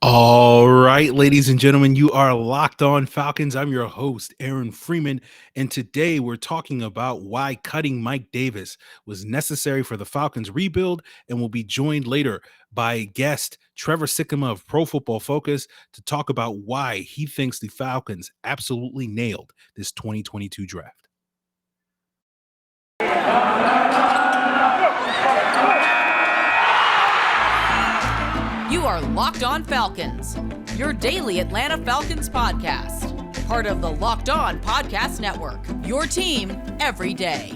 All right, ladies and gentlemen, you are Locked On Falcons. I'm your host, Aaron Freeman, and today we're talking about why cutting Mike Davis was necessary for the Falcons rebuild, and we'll be joined later by guest Trevor Sikkema of Pro Football Focus to talk about why he thinks the Falcons absolutely nailed this 2022 draft. You are Locked On Falcons, your daily Atlanta Falcons podcast. Part of the Locked On Podcast Network, your team every day.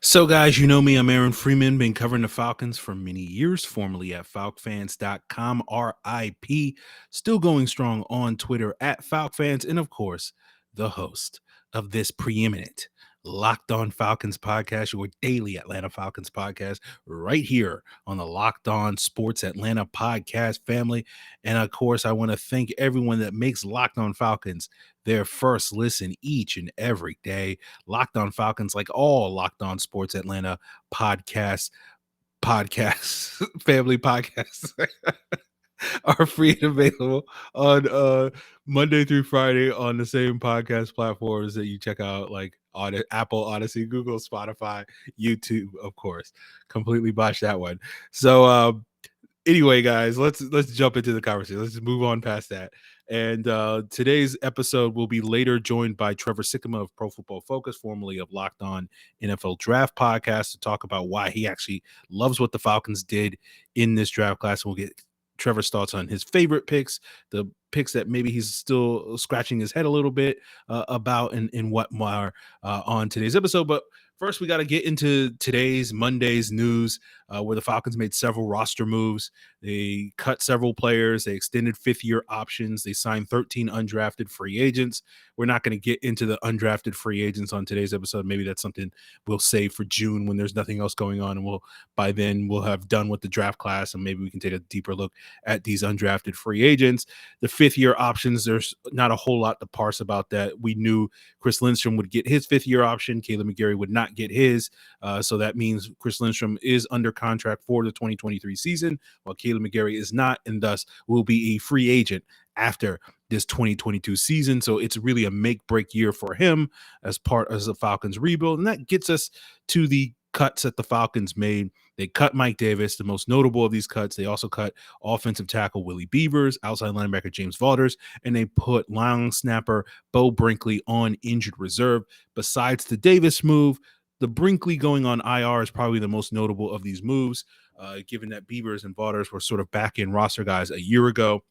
So, guys, you know me. I'm Aaron Freeman, been covering the Falcons for many years, formerly at FalcFans.com, RIP. Still going strong on Twitter at FalcFans, and of course, the host of this preeminent Locked On Falcons podcast, your daily Atlanta Falcons podcast, right here on the Locked On Sports Atlanta podcast family. And of course, I want to thank everyone that makes Locked On Falcons their first listen each and every day. Locked On Falcons, like all Locked On Sports Atlanta podcasts, family podcasts, are free and available on Monday through Friday on the same podcast platforms that you check out, like on Apple, Odyssey, Google, Spotify, YouTube, of course. Completely botched that one. So anyway, guys, let's jump into the conversation. Let's move on past that. And today's episode will be later joined by Trevor Sikkema of Pro Football Focus, formerly of Locked On NFL Draft Podcast, to talk about why he actually loves what the Falcons did in this draft class. We'll get Trevor's thoughts on his favorite picks, the picks that maybe he's still scratching his head a little bit about, and what more on today's episode. But first, we got to get into Monday's news, where the Falcons made several roster moves. They cut several players. They extended fifth-year options. They signed 13 undrafted free agents. We're not going to get into the undrafted free agents on today's episode. Maybe that's something we'll save for June when there's nothing else going on, and by then we'll have done with the draft class, and maybe we can take a deeper look at these undrafted free agents. The fifth-year options, there's not a whole lot to parse about that. We knew Chris Lindstrom would get his fifth-year option. Caleb McGarry would not get his. So that means Chris Lindstrom is under contract for the 2023 season, while Caleb McGarry is not, and thus will be a free agent after this 2022 season. So it's really a make-break year for him as part of the Falcons rebuild. And that gets us to the cuts that the Falcons made. They cut Mike Davis, the most notable of these cuts. They also cut offensive tackle Willie Beavers, outside linebacker James Valders, and they put long snapper Bo Brinkley on injured reserve. Besides the Davis move, the Brinkley going on IR is probably the most notable of these moves, given that Beavers and Valders were sort of back in roster guys a year ago.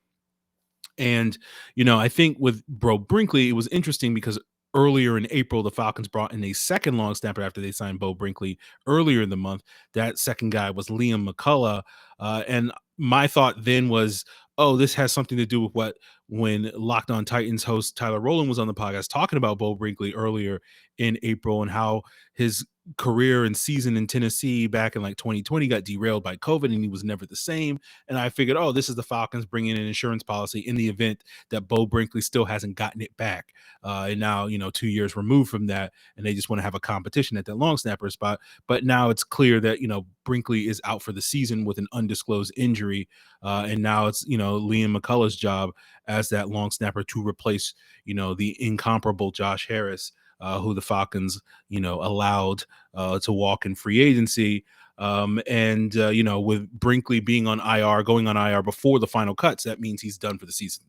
And, I think with Bo Brinkley, it was interesting because earlier in April, the Falcons brought in a second long snapper after they signed Bo Brinkley earlier in the month. That second guy was Liam McCullough. And my thought then was, oh, this has something to do with when Locked On Titans host Tyler Rowland was on the podcast talking about Bo Brinkley earlier in April and how his career and season in Tennessee back in like 2020 got derailed by COVID and he was never the same. And I figured, oh, this is the Falcons bringing an insurance policy in the event that Bo Brinkley still hasn't gotten it back. And now, 2 years removed from that, and they just want to have a competition at that long snapper spot. But now it's clear that, Brinkley is out for the season with an undisclosed injury. And now it's, Liam McCullough's job as that long snapper to replace, the incomparable Josh Harris, who the Falcons, allowed to walk in free agency. With Brinkley being on IR, going on IR before the final cuts, that means he's done for the season.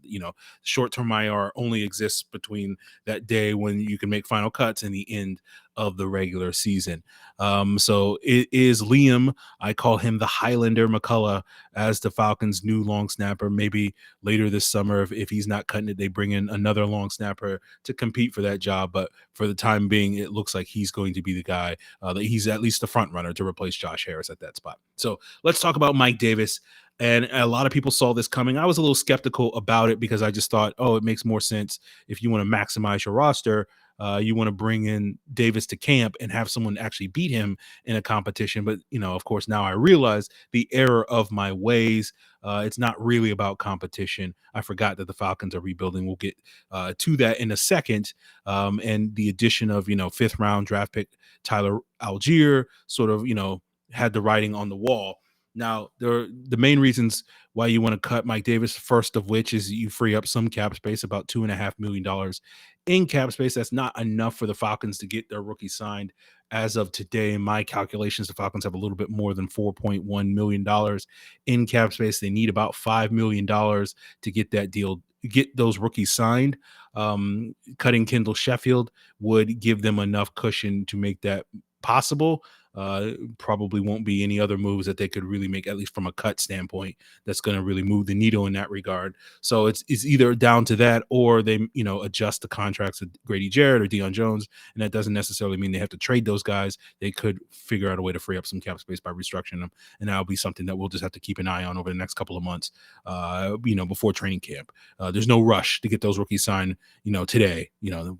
Short-term IR only exists between that day when you can make final cuts and the end of the regular season. So it is Liam. I call him the Highlander McCullough as the Falcons' new long snapper. Maybe later this summer, if he's not cutting it, they bring in another long snapper to compete for that job. But for the time being, it looks like he's going to be the guy that he's at least the front runner to replace Josh Harris at that spot. So let's talk about Mike Davis. And a lot of people saw this coming. I was a little skeptical about it because I just thought, oh, it makes more sense if you want to maximize your roster. You want to bring in Davis to camp and have someone actually beat him in a competition. But, of course, now I realize the error of my ways. It's not really about competition. I forgot that the Falcons are rebuilding. We'll get to that in a second. And the addition of, fifth round draft pick Tyler Allgeier sort of, had the writing on the wall. Now, the main reasons why you want to cut Mike Davis, first of which is you free up some cap space, about $2.5 million in cap space. That's not enough for the Falcons to get their rookie signed. As of today, in my calculations, the Falcons have a little bit more than $4.1 million in cap space. They need about $5 million to get that deal, get those rookies signed. Cutting Kendall Sheffield would give them enough cushion to make that possible. Probably won't be any other moves that they could really make, at least from a cut standpoint, that's going to really move the needle in that regard. So it's either down to that, or they adjust the contracts of Grady Jarrett or Deion Jones, and that doesn't necessarily mean they have to trade those guys. They could figure out a way to free up some cap space by restructuring them, and that'll be something that we'll just have to keep an eye on over the next couple of months. Before training camp, there's no rush to get those rookies signed. Today,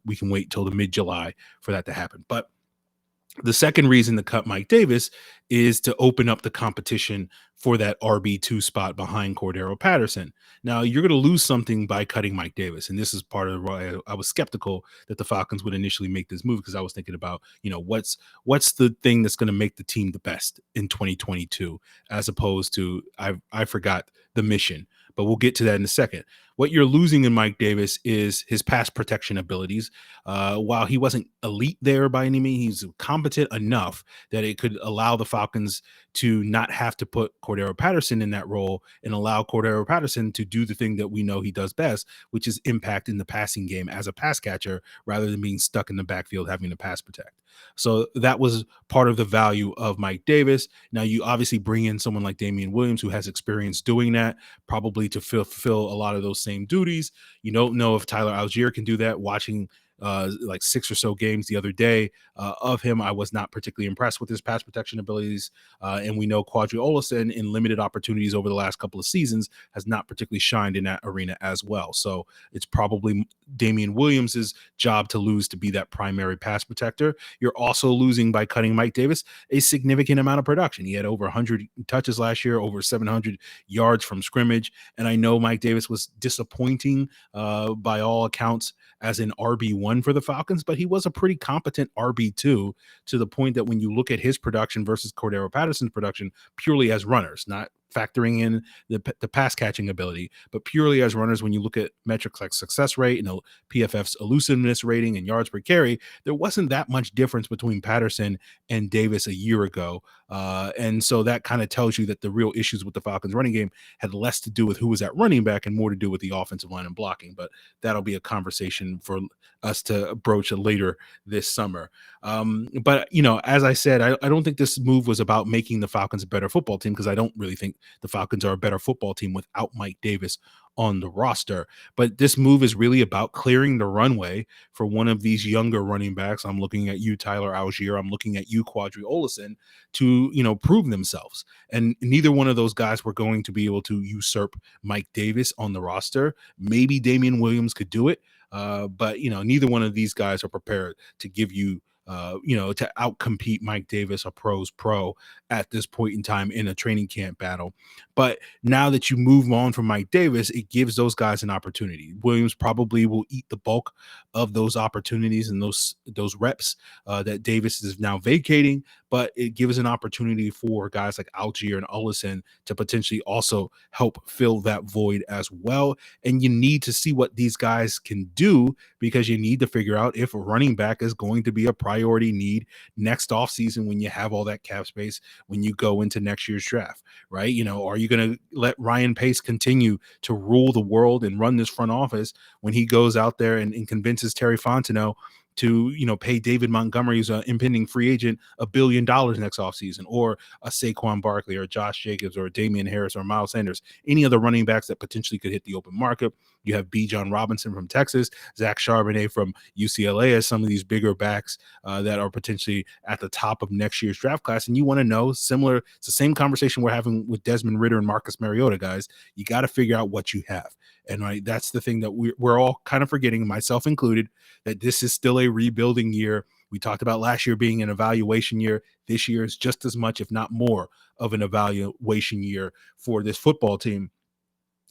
we can wait till the mid-July for that to happen, but. The second reason to cut Mike Davis is to open up the competition for that RB2 spot behind Cordero Patterson. Now, you're going to lose something by cutting Mike Davis, and this is part of why I was skeptical that the Falcons would initially make this move, because I was thinking about, what's the thing that's going to make the team the best in 2022, as opposed to I forgot the mission. But we'll get to that in a second. What you're losing in Mike Davis is his pass protection abilities. While he wasn't elite there by any means, he's competent enough that it could allow the Falcons to not have to put Cordero Patterson in that role and allow Cordero Patterson to do the thing that we know he does best, which is impact in the passing game as a pass catcher rather than being stuck in the backfield having to pass protect. So that was part of the value of Mike Davis. Now, you obviously bring in someone like Damian Williams, who has experience doing that, probably to fulfill a lot of those same duties. You don't know if Tyler Allgeier can do that. Watching like 6 or so games the other day of him, I was not particularly impressed with his pass protection abilities. And we know Qadree Ollison, in limited opportunities over the last couple of seasons, has not particularly shined in that arena as well. So it's probably Damian Williams's job to lose to be that primary pass protector. You're also losing, by cutting Mike Davis, a significant amount of production. He had over 100 touches last year, over 700 yards from scrimmage. And I know Mike Davis was disappointing by all accounts as an RB1 for the Falcons, but he was a pretty competent RB2, to the point that when you look at his production versus Cordero Patterson's production purely as runners, not factoring in the pass catching ability, but purely as runners, when you look at metrics like success rate, PFF's elusiveness rating and yards per carry, there wasn't that much difference between Patterson and Davis a year ago. And so that kind of tells you that the real issues with the Falcons running game had less to do with who was at running back and more to do with the offensive line and blocking. But that'll be a conversation for us to broach later this summer. But, as I said, I don't think this move was about making the Falcons a better football team, because I don't really think the Falcons are a better football team without Mike Davis on the roster. But this move is really about clearing the runway for one of these younger running backs. I'm looking at you, Tyler Allgeier. I'm looking at you, Qadree Ollison, to, prove themselves. And neither one of those guys were going to be able to usurp Mike Davis on the roster. Maybe Damian Williams could do it. But neither one of these guys are prepared to give you to outcompete Mike Davis, a pro's pro, at this point in time in a training camp battle. But now that you move on from Mike Davis, it gives those guys an opportunity. Williams probably will eat the bulk of those opportunities and those reps that Davis is now vacating, but it gives an opportunity for guys like Allgeier and Ollison to potentially also help fill that void as well. And you need to see what these guys can do, because you need to figure out if a running back is going to be a priority need next offseason when you have all that cap space, when you go into next year's draft, right? Are you going to let Ryan Pace continue to rule the world and run this front office when he goes out there and convinces Terry Fontenot to, pay David Montgomery, who's an impending free agent, $1 billion next offseason, or a Saquon Barkley or Josh Jacobs or Damian Harris or Miles Sanders, any other running backs that potentially could hit the open market? You have B. John Robinson from Texas, Zach Charbonnet from UCLA as some of these bigger backs that are potentially at the top of next year's draft class. And you want to know, similar, it's the same conversation we're having with Desmond Ridder and Marcus Mariota, guys. You got to figure out what you have. And right, that's the thing that we're all kind of forgetting, myself included, that this is still a rebuilding year. We talked about last year being an evaluation year. This year is just as much, if not more, of an evaluation year for this football team.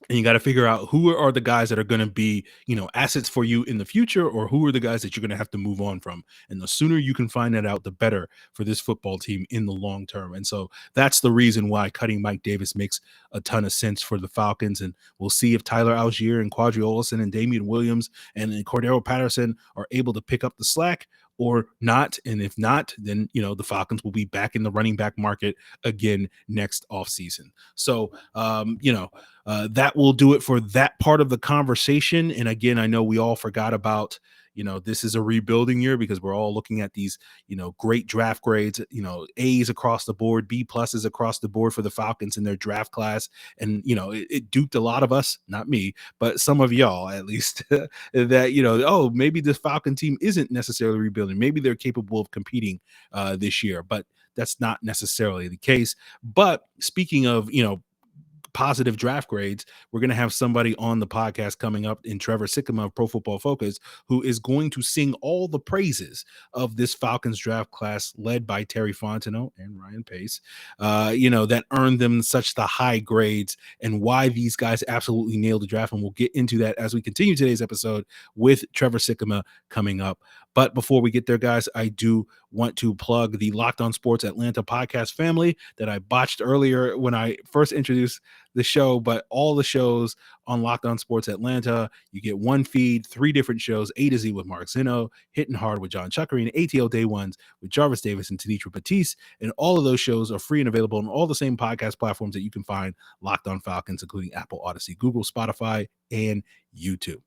And you got to figure out who are the guys that are going to be, assets for you in the future, or who are the guys that you're going to have to move on from. And the sooner you can find that out, the better for this football team in the long term. And so that's the reason why cutting Mike Davis makes a ton of sense for the Falcons. And we'll see if Tyler Allgeier and Qadree Ollison and Damian Williams and Cordero Patterson are able to pick up the slack or not. And if not, then, the Falcons will be back in the running back market again next offseason. So, that will do it for that part of the conversation. And again, I know we all forgot about, this is a rebuilding year because we're all looking at these, great draft grades, A's across the board, B pluses across the board for the Falcons in their draft class. And, it duped a lot of us, not me, but some of y'all at least that, maybe this Falcon team isn't necessarily rebuilding. Maybe they're capable of competing this year, but that's not necessarily the case. But speaking of, positive draft grades, we're going to have somebody on the podcast coming up in Trevor Sikkema of Pro Football Focus, who is going to sing all the praises of this Falcons draft class led by Terry Fontenot and Ryan Pace, that earned them such the high grades and why these guys absolutely nailed the draft. And we'll get into that as we continue today's episode with Trevor Sikkema coming up. But before we get there, guys, I do want to plug the Locked On Sports Atlanta podcast family that I botched earlier when I first introduced the show. But all the shows on Locked On Sports Atlanta, you get one feed, 3 different shows: A to Z with Mark Zinno, Hitting Hard with John Chuckery, and ATL Day Ones with Jarvis Davis and Tanitra Batiste. And all of those shows are free and available on all the same podcast platforms that you can find Locked On Falcons, including Apple, Odyssey, Google, Spotify, and YouTube.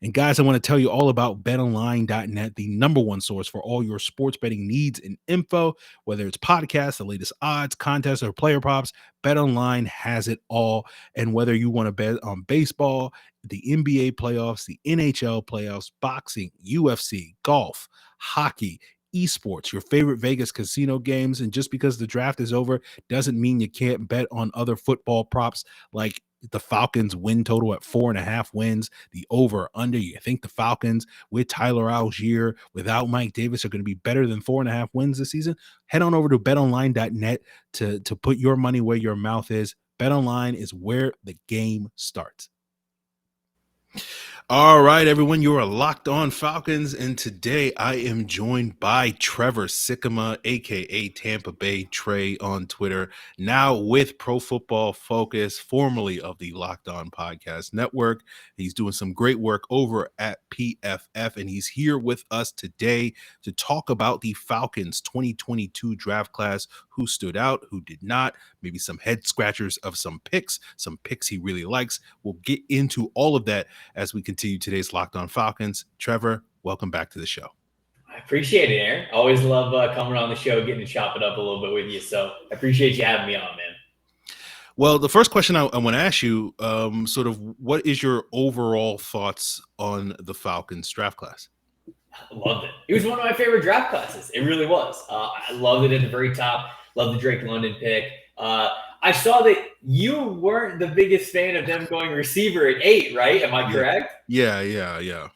And guys, I want to tell you all about betonline.net, the number one source for all your sports betting needs and info, whether it's podcasts, the latest odds, contests, or player props. BetOnline has it all. And whether you want to bet on baseball, the NBA playoffs, the NHL playoffs, boxing, UFC, golf, hockey, esports, your favorite Vegas casino games, and just because the draft is over doesn't mean you can't bet on other football props like the Falcons win total at 4.5 wins, the over under. You think the Falcons with Tyler Allgeier without Mike Davis are going to be better than 4.5 wins this season? Head on over to betonline.net to put your money where your mouth is. BetOnline is where the game starts. All right, everyone, you are Locked On Falcons, and today I am joined by Trevor Sikkema, a.k.a. Tampa Bay Trey on Twitter, now with Pro Football Focus, formerly of the Locked On Podcast Network. He's doing some great work over at PFF, and he's here with us today to talk about the Falcons 2022 draft class, who stood out, who did not, maybe some head scratchers of some picks he really likes. We'll get into all of that as we continue today's Locked On Falcons. Trevor, welcome back to the show. I appreciate it, Aaron. Always love coming on the show, getting to chop it up a little bit with you. So I appreciate you having me on, man. Well, the first question I want to ask you, sort of what is your overall thoughts on the Falcons draft class? I loved it. It was one of my favorite draft classes. It really was. I loved it at the very top. Loved the Drake London pick. I saw that you weren't the biggest fan of them going receiver at 8, right? Am I correct? Yeah.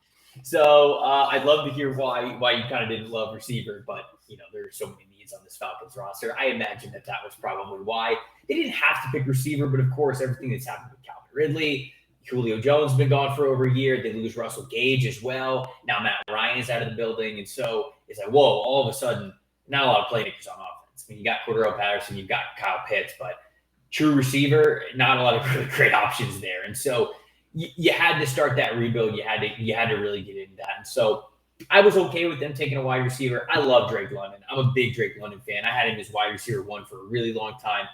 So I'd love to hear why you kind of didn't love receiver, but there are so many needs on this Falcons roster. I imagine that was probably why they didn't have to pick receiver, but of course everything that's happened with Calvin Ridley, Julio Jones has been gone for over a year. They lose Russell Gage as well. Now Matt Ryan is out of the building, and so it's like, whoa! All of a sudden, not a lot of playmakers on offense. I mean, you got Cordero Patterson, you've got Kyle Pitts, but true receiver, not a lot of really great options there. And so you had to start that rebuild. You had to really get into that. And so I was okay with them taking a wide receiver. I love Drake London. I'm a big Drake London fan. I had him as wide receiver 1 for a really long time.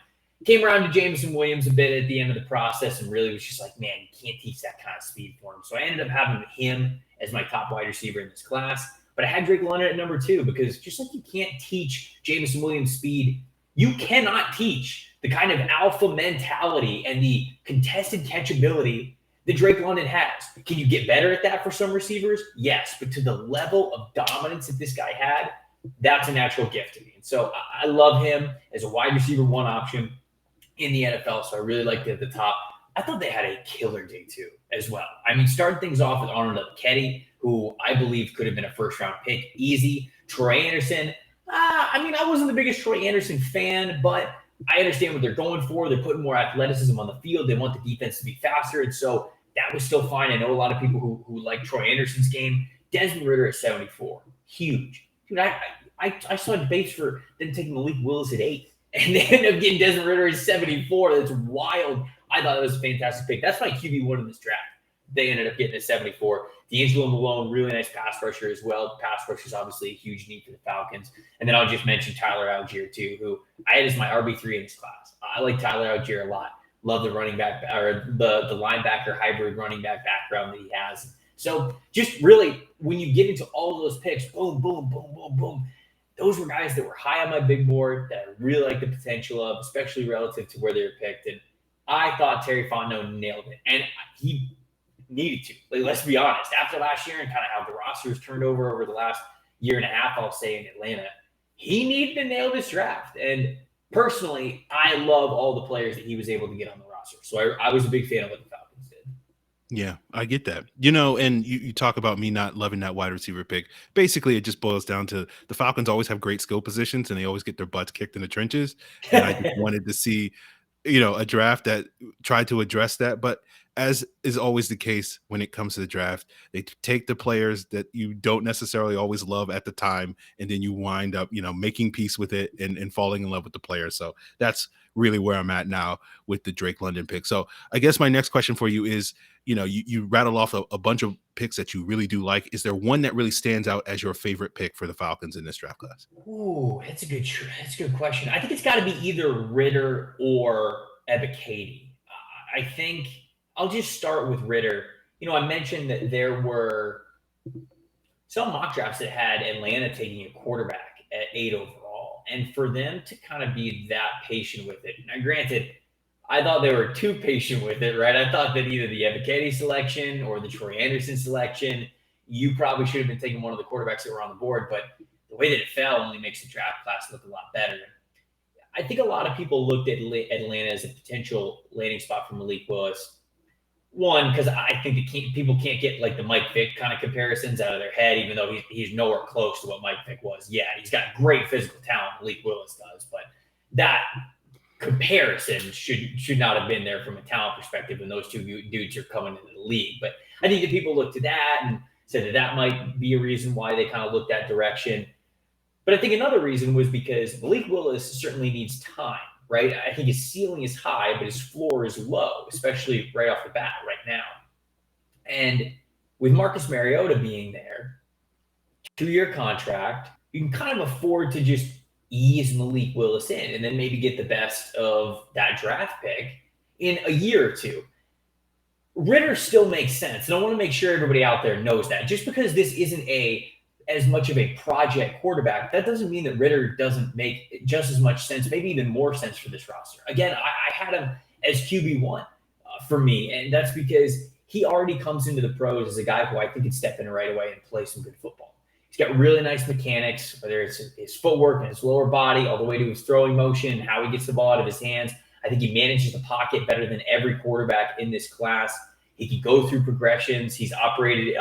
Came around to Jameson Williams a bit at the end of the process and really was just like, man, you can't teach that kind of speed for him. So I ended up having him as my top wide receiver in this class. But I had Drake London at number 2 because just like you can't teach Jameson Williams speed, you cannot teach the kind of alpha mentality and the contested catchability that Drake London has. Can you get better at that for some receivers? Yes, but to the level of dominance that this guy had, that's a natural gift to me. And so I love him as a wide receiver one option in the NFL, so I really liked it at the top. I thought they had a killer day two as well. I mean, starting things off with Arnold Ebiketie, who I believe could have been a first-round pick, easy. Troy Anderson, I wasn't the biggest Troy Anderson fan, but I understand what they're going for. They're putting more athleticism on the field. They want the defense to be faster, and so that was still fine. I know a lot of people who like Troy Anderson's game. Desmond Ridder at 74, huge. Dude, I saw debates for them taking Malik Willis at 8, and they ended up getting Desmond Ridder at 74. That's wild. I thought it was a fantastic pick. That's my QB1 in this draft. They ended up getting at 74. D'Angelo Malone, really nice pass rusher as well. Pass rusher is obviously a huge need for the Falcons. And then I'll just mention Tyler Allgeier too, who I had as my RB3 in this class. I like Tyler Allgeier a lot. Love the running back or the linebacker hybrid running back background that he has. So just really, when you get into all of those picks, boom, boom, boom, boom, boom, those were guys that were high on my big board that I really like the potential of, especially relative to where they were picked. And I thought Terry Fontenot nailed it. And he needed to. Like, let's be honest. After last year and kind of how the roster was turned over the last year and a half, I'll say, in Atlanta, he needed to nail this draft. And personally, I love all the players that he was able to get on the roster. So I was a big fan of what the Falcons did. Yeah, I get that. And you talk about me not loving that wide receiver pick. Basically, it just boils down to the Falcons always have great skill positions and they always get their butts kicked in the trenches. And I just wanted to see, a draft that tried to address that. But as is always the case when it comes to the draft, they take the players that you don't necessarily always love at the time, and then you wind up, making peace with it and falling in love with the player. So that's really where I'm at now with the Drake London pick. So I guess my next question for you is, you rattle off a bunch of picks that you really do like. Is there one that really stands out as your favorite pick for the Falcons in this draft class? Ooh, that's a good question. I think it's got to be either Ridder or Ebiketie. I think I'll just start with Ridder. I mentioned that there were some mock drafts that had Atlanta taking a quarterback at 8 overall. And for them to kind of be that patient with it. Now, granted, I thought they were too patient with it, right? I thought that either the Ebiketie selection or the Troy Anderson selection, you probably should have been taking one of the quarterbacks that were on the board. But the way that it fell only makes the draft class look a lot better. I think a lot of people looked at Atlanta as a potential landing spot for Malik Willis. One, because I think people can't get like the Mike Vick kind of comparisons out of their head, even though he's nowhere close to what Mike Vick was. Yeah, he's got great physical talent, Malik Willis does, but that comparison should not have been there from a talent perspective when those two dudes are coming into the league. But I think that people looked to that and said that might be a reason why they kind of looked that direction. But I think another reason was because Malik Willis certainly needs time. Right? I think his ceiling is high, but his floor is low, especially right off the bat right now. And with Marcus Mariota being there, 2-year contract, you can kind of afford to just ease Malik Willis in and then maybe get the best of that draft pick in a year or two. Ridder still makes sense. And I want to make sure everybody out there knows that. Just because this isn't as much of a project quarterback, that doesn't mean that Ridder doesn't make just as much sense, maybe even more sense for this roster. Again, I had him as QB1 for me, and that's because he already comes into the pros as a guy who I think can step in right away and play some good football. He's got really nice mechanics, whether it's his footwork and his lower body, all the way to his throwing motion, how he gets the ball out of his hands. I think he manages the pocket better than every quarterback in this class. He can go through progressions. He's operated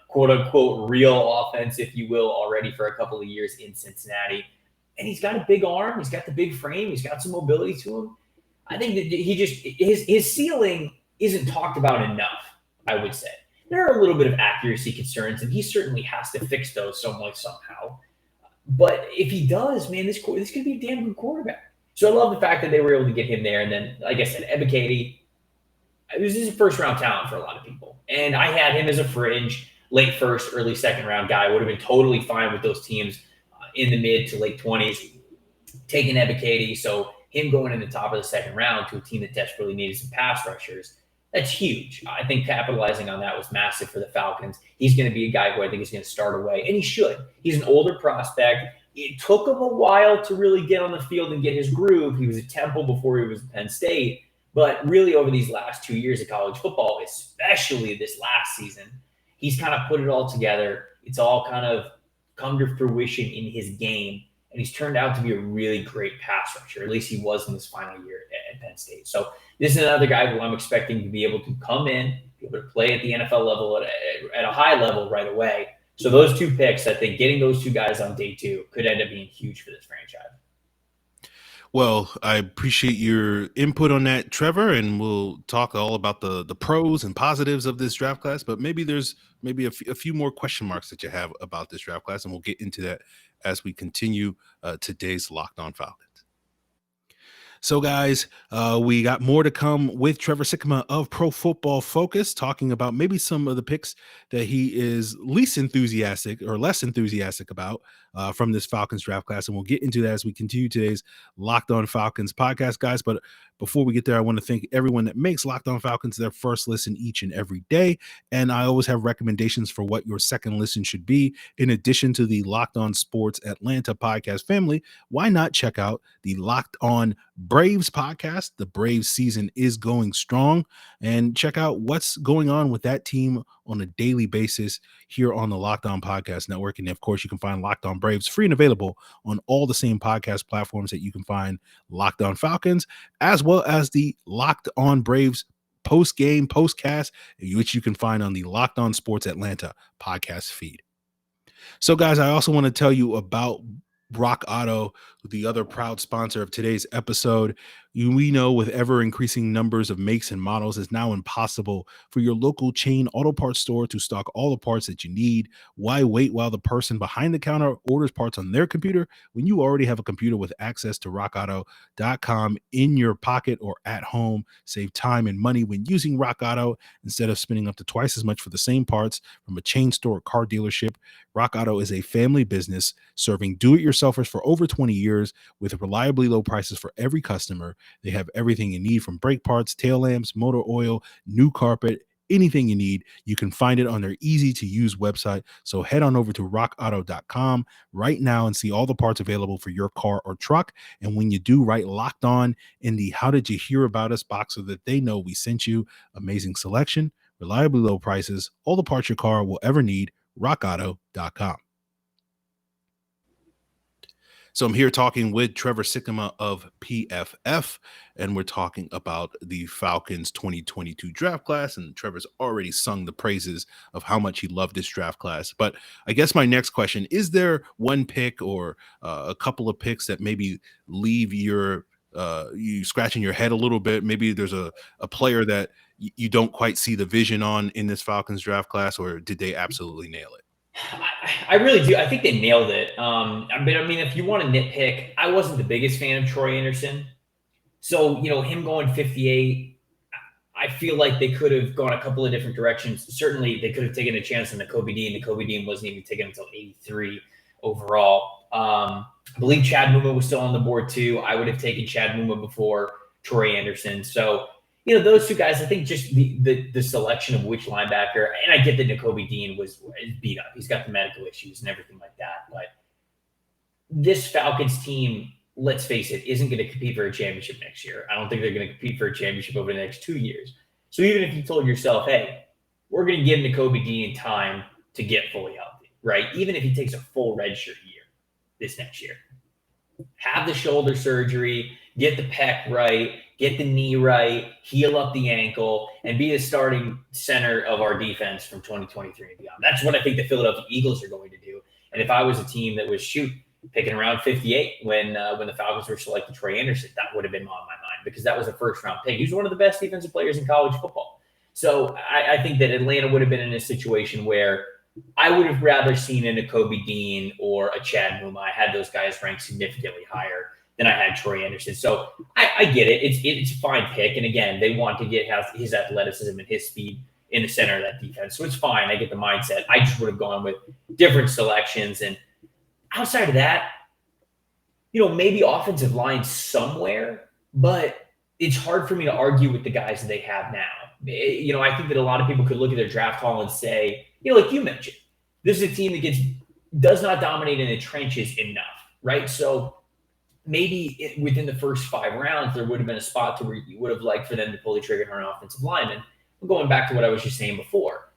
quote-unquote real offense, if you will, already for a couple of years in Cincinnati. And he's got a big arm. He's got the big frame. He's got some mobility to him. I think that his ceiling isn't talked about enough, I would say. There are a little bit of accuracy concerns, and he certainly has to fix those somehow. But if he does, man, this could be a damn good quarterback. So I love the fact that they were able to get him there. And then, like I said, Ebiketie, this is a first-round talent for a lot of people. And I had him as a fringe, late first, early second round guy. Would have been totally fine with those teams in the mid to late 20s, taking Ebiketie. So him going in the top of the second round to a team that desperately needed some pass rushers, that's huge. I think capitalizing on that was massive for the Falcons. He's going to be a guy who I think is going to start away, and he should. He's an older prospect. It took him a while to really get on the field and get his groove. He was at Temple before he was at Penn State. But really over these last 2 years of college football, especially this last season, he's kind of put it all together. It's all kind of come to fruition in his game. And he's turned out to be a really great pass rusher. At least he was in this final year at Penn State. So this is another guy who I'm expecting to be able to come in, be able to play at the NFL level at a high level right away. So those 2 picks, I think getting those 2 guys on day 2 could end up being huge for this franchise. Well, I appreciate your input on that, Trevor, and we'll talk all about the pros and positives of this draft class. But maybe there's a few more question marks that you have about this draft class, and we'll get into that as we continue today's Locked On Falcons. So, guys, we got more to come with Trevor Sikkema of Pro Football Focus, talking about maybe some of the picks that he is less enthusiastic about from this Falcons draft class. And we'll get into that as we continue today's Locked On Falcons podcast, guys. But before we get there, I want to thank everyone that makes Locked On Falcons their first listen each and every day. And I always have recommendations for what your second listen should be. In addition to the Locked On Sports Atlanta podcast family, why not check out the Locked On Braves podcast? The Braves season is going strong, and check out what's going on with that team on a daily basis here on the Locked On Podcast Network. And of course, you can find Locked On Braves free and available on all the same podcast platforms that you can find Locked On Falcons, as well as the Locked On Braves post-game postcast, which you can find on the Locked On Sports Atlanta podcast feed. So, guys, I also want to tell you about Rock Auto, the other proud sponsor of today's episode. We know with ever increasing numbers of makes and models, it's now impossible for your local chain auto parts store to stock all the parts that you need. Why wait while the person behind the counter orders parts on their computer when you already have a computer with access to rockauto.com in your pocket or at home? Save time and money when using Rock Auto instead of spending up to twice as much for the same parts from a chain store or car dealership. Rock Auto is a family business serving do-it-yourselfers for over 20 years with reliably low prices for every customer. They have everything you need from brake parts, tail lamps, motor oil, new carpet, anything you need. You can find it on their easy-to-use website. So head on over to rockauto.com right now and see all the parts available for your car or truck. And when you do, write Locked On in the How Did You Hear About Us box so that they know we sent you. Amazing selection, reliably low prices, all the parts your car will ever need. rockauto.com. So I'm here talking with Trevor Sikkema of PFF, and we're talking about the Falcons 2022 draft class, and Trevor's already sung the praises of how much he loved this draft class. But I guess my next question, is there one pick or a couple of picks that maybe leave you scratching your head a little bit? Maybe there's a player that you don't quite see the vision on in this Falcons draft class, or did they absolutely nail it? I really do. I think they nailed it. But I mean, if you want to nitpick, I wasn't the biggest fan of Troy Anderson. So, him going 58, I feel like they could have gone a couple of different directions. Certainly, they could have taken a chance on the Kobe Dean. The Kobe Dean wasn't even taken until 83 overall. I believe Chad Muma was still on the board too. I would have taken Chad Muma before Troy Anderson. So, those two guys, I think just the selection of which linebacker, and I get that Nakobe Dean was beat up. He's got the medical issues and everything like that. But this Falcons team, let's face it, isn't going to compete for a championship next year. I don't think they're going to compete for a championship over the next 2 years. So even if you told yourself, hey, we're going to give Nakobe Dean time to get fully healthy, right? Even if he takes a full redshirt year this next year, have the shoulder surgery, get the pec right, get the knee right, heal up the ankle, and be the starting center of our defense from 2023 and beyond. That's what I think the Philadelphia Eagles are going to do. And if I was a team that was picking around 58 when the Falcons were selecting Troy Anderson, that would have been on my mind because that was a first-round pick. He's one of the best defensive players in college football. So I think that Atlanta would have been in a situation where I would have rather seen a Nakobe Dean or a Chad Muma. I had those guys ranked significantly higher than I had Troy Anderson. So I get it. It's a fine pick. And again, they want to get his athleticism and his speed in the center of that defense. So it's fine. I get the mindset. I just would have gone with different selections. And outside of that, maybe offensive line somewhere, but it's hard for me to argue with the guys that they have now. I think that a lot of people could look at their draft haul and say, like you mentioned, this is a team that does not dominate in the trenches enough, right? So maybe within the first 5 rounds, there would have been a spot to where you would have liked for them to pull the trigger on an offensive lineman. But going back to what I was just saying before,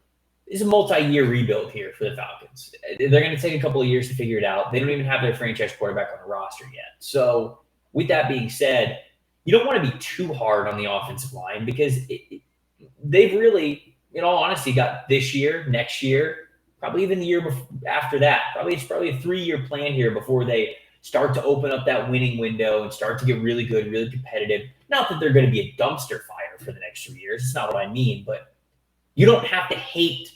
it's a multi-year rebuild here for the Falcons. They're going to take a couple of years to figure it out. They don't even have their franchise quarterback on the roster yet. So with that being said, you don't want to be too hard on the offensive line because they've really, in all honesty, got this year, next year, probably even the year after that. It's probably a 3-year plan here before they start to open up that winning window and start to get really good, really competitive. Not that they're going to be a dumpster fire for the next 3 years. It's not what I mean, but you don't have to hate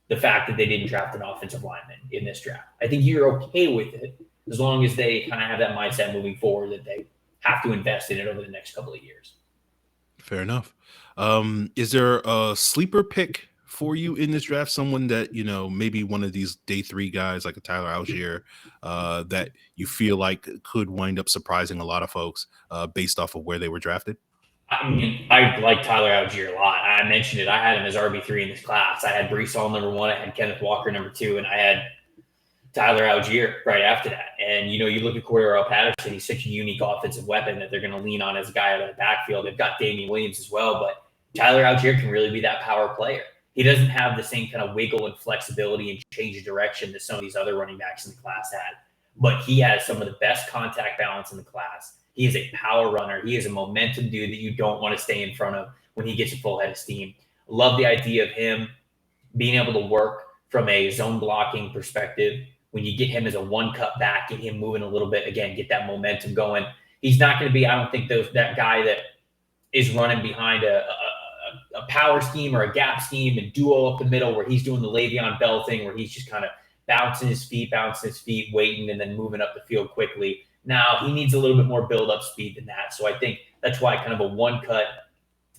the fact that they didn't draft an offensive lineman in this draft. I think you're okay with it as long as they kind of have that mindset moving forward that they have to invest in it over the next couple of years. Fair enough. Is there a sleeper pick for you in this draft? Someone that, maybe one of these day 3 guys like a Tyler Allgeier that you feel like could wind up surprising a lot of folks based off of where they were drafted? I mean, I like Tyler Allgeier a lot. I mentioned it. I had him as RB3 in this class. I had Breece Hall number 1. I had Kenneth Walker number 2, and I had Tyler Allgeier right after that. And, you look at Cordero Patterson, he's such a unique offensive weapon that they're going to lean on as a guy out of the backfield. They've got Damian Williams as well, but Tyler Allgeier can really be that power player. He doesn't have the same kind of wiggle and flexibility and change of direction that some of these other running backs in the class had, but he has some of the best contact balance in the class. He is a power runner. He is a momentum dude that you don't want to stay in front of when he gets a full head of steam. Love the idea of him being able to work from a zone blocking perspective. When you get him as a one-cut back, get him moving a little bit, again, get that momentum going. He's not going to be, I don't think, that guy that is running behind a power scheme or a gap scheme and duo up the middle where he's doing the Le'Veon Bell thing where he's just kind of bouncing his feet, waiting, and then moving up the field quickly. Now, he needs a little bit more build-up speed than that. So I think that's why kind of a one-cut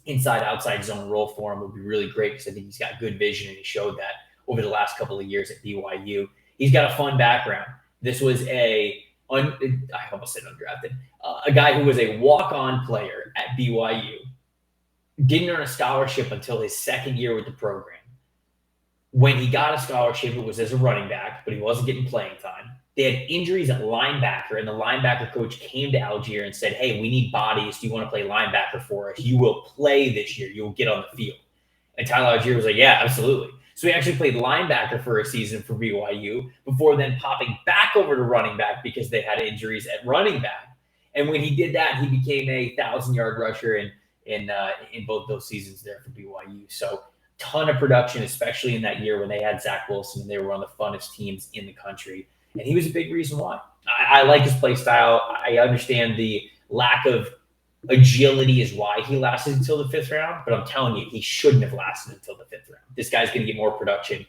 inside-outside zone role for him would be really great because I think he's got good vision, and he showed that over the last couple of years at BYU. He's got a fun background. This was I almost said undrafted, a guy who was a walk-on player at BYU, didn't earn a scholarship until his second year with the program. When he got a scholarship, it was as a running back, but he wasn't getting playing time. They had injuries at linebacker, and the linebacker coach came to Allgeier and said, hey, we need bodies. Do you want to play linebacker for us? You will play this year. You will get on the field. And Tyler Allgeier was like, yeah, absolutely. So he actually played linebacker for a season for BYU before then popping back over to running back because they had injuries at running back. And when he did that, he became a 1,000-yard rusher in both those seasons there for BYU. So ton of production, especially in that year when they had Zach Wilson and they were one of the funnest teams in the country. And he was a big reason why. I like his play style. I understand the lack of agility is why he lasted until the 5th round, but I'm telling you, he shouldn't have lasted until the 5th round. This guy's going to get more production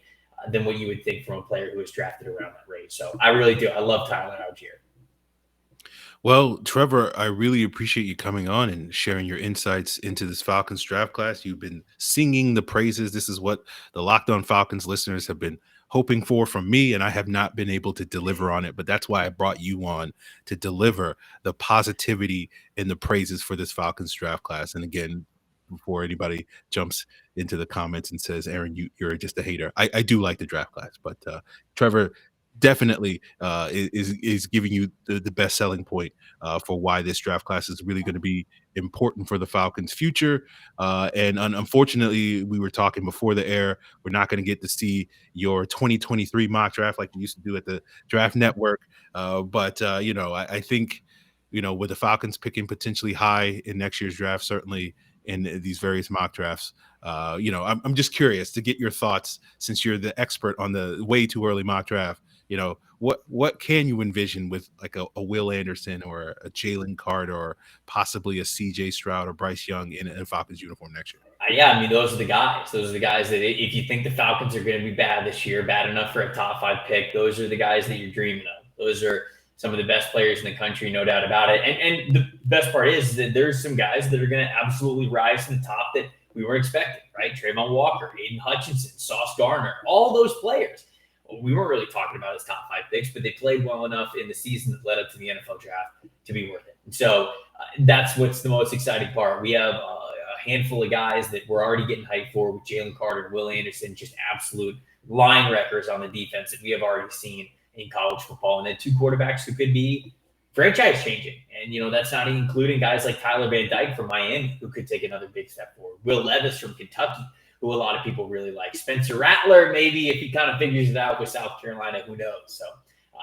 than what you would think from a player who was drafted around that range. So I really do. I love Tyler Allgeier. Well, Trevor, I really appreciate you coming on and sharing your insights into this Falcons draft class. You've been singing the praises. This is what the Locked On Falcons listeners have been hoping for from me, and I have not been able to deliver on it. But that's why I brought you on to deliver the positivity and the praises for this Falcons draft class. And again, before anybody jumps into the comments and says, Aaron, you're just a hater, I do like the draft class. But Trevor definitely is giving you the best selling point for why this draft class is really going to be important for the Falcons' future. And unfortunately, we were talking before the air, we're not going to get to see your 2023 mock draft like we used to do at the Draft Network. But I think, with the Falcons picking potentially high in next year's draft, certainly in these various mock drafts, I'm just curious to get your thoughts since you're the expert on the way too early mock draft. What can you envision with like a Will Anderson or a Jalen Carter or possibly a CJ Stroud or Bryce Young in a Falcons uniform next year? Yeah, I mean, those are the guys. Those are the guys that if you think the Falcons are going to be bad this year, bad enough for a top 5 pick, those are the guys that you're dreaming of. Those are some of the best players in the country, no doubt about it. And the best part is that there's some guys that are going to absolutely rise to the top that we were expecting, right? Trayvon Walker, Aiden Hutchinson, Sauce Gardner, all those players. We weren't really talking about as top 5 picks, but they played well enough in the season that led up to the NFL draft to be worth it. And so that's what's the most exciting part. We have a handful of guys that we're already getting hyped for with Jalen Carter and Will Anderson, just absolute line wreckers on the defense that we have already seen in college football. And then 2 quarterbacks who could be franchise changing. And, that's not including guys like Tyler Van Dyke from Miami, who could take another big step forward. Will Levis from Kentucky, who a lot of people really like. Spencer Rattler, maybe, if he kind of figures it out with South Carolina, who knows? So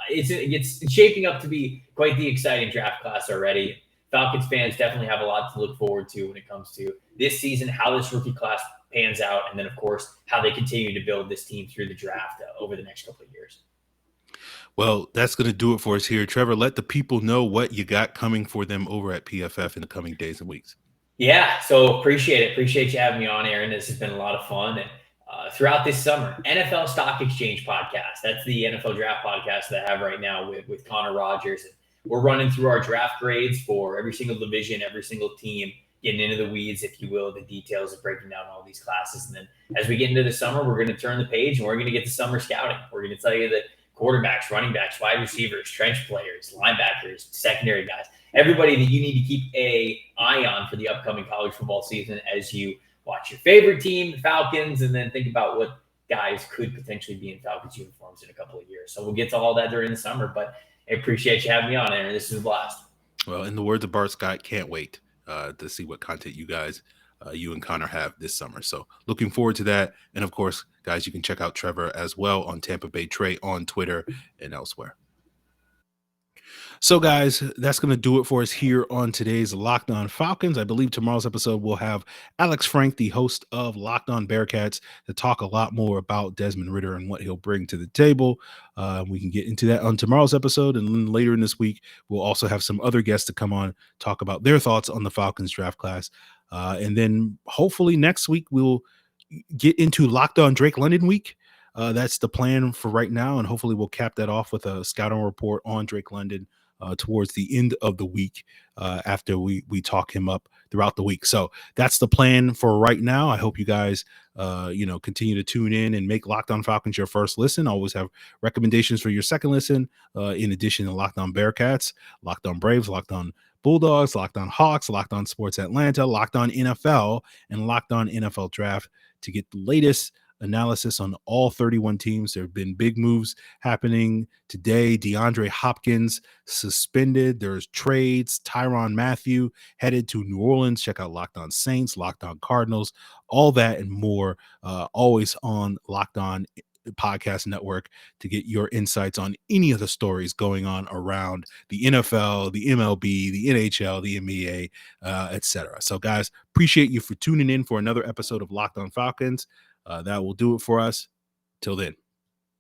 it's shaping up to be quite the exciting draft class already. Falcons fans definitely have a lot to look forward to when it comes to this season, how this rookie class pans out, and then, of course, how they continue to build this team through the draft over the next couple of years. Well, that's going to do it for us here. Trevor, let the people know what you got coming for them over at PFF in the coming days and weeks. Yeah, so appreciate it. Appreciate you having me on, Aaron. This has been a lot of fun. And throughout this summer, NFL Stock Exchange podcast. That's the NFL draft podcast that I have right now with Connor Rogers. And we're running through our draft grades for every single division, every single team, getting into the weeds, if you will, the details of breaking down all these classes. And then as we get into the summer, we're going to turn the page and we're going to get to summer scouting. We're going to tell you that quarterbacks, running backs, wide receivers, trench players, linebackers, secondary guys, everybody that you need to keep an eye on for the upcoming college football season as you watch your favorite team, the Falcons, and then think about what guys could potentially be in Falcons uniforms in a couple of years. So we'll get to all that during the summer, but I appreciate you having me on, Aaron. This is a blast. Well, in the words of Bart Scott, can't wait to see what content you guys, you and Connor have this summer. So looking forward to that. And of course, guys, you can check out Trevor as well on Tampa Bay Trey on Twitter and elsewhere. So, guys, that's going to do it for us here on today's Locked On Falcons. I believe tomorrow's episode will have Alex Frank, the host of Locked On Bearcats, to talk a lot more about Desmond Ridder and what he'll bring to the table. We can get into that on tomorrow's episode. And then later in this week, we'll also have some other guests to come on, talk about their thoughts on the Falcons draft class. And then hopefully next week, we'll get into Locked On Drake London week. That's the plan for right now. And hopefully we'll cap that off with a scouting report on Drake London towards the end of the week after we talk him up throughout the week. So that's the plan for right now. I hope you guys, continue to tune in and make Locked On Falcons your first listen. I always have recommendations for your second listen, in addition to Locked On Bearcats, Locked On Braves, Locked On Bulldogs, Locked On Hawks, Locked On Sports Atlanta, Locked On NFL, and Locked On NFL Draft to get the latest analysis on all 31 teams. There have been big moves happening today. DeAndre Hopkins suspended. There's trades. Tyrann Mathieu headed to New Orleans. Check out Locked On Saints, Locked On Cardinals, all that and more, always on Locked On Podcast Network to get your insights on any of the stories going on around the NFL, the MLB, the NHL, the NBA, etc. So, guys, appreciate you for tuning in for another episode of Locked On Falcons. That will do it for us. Till then.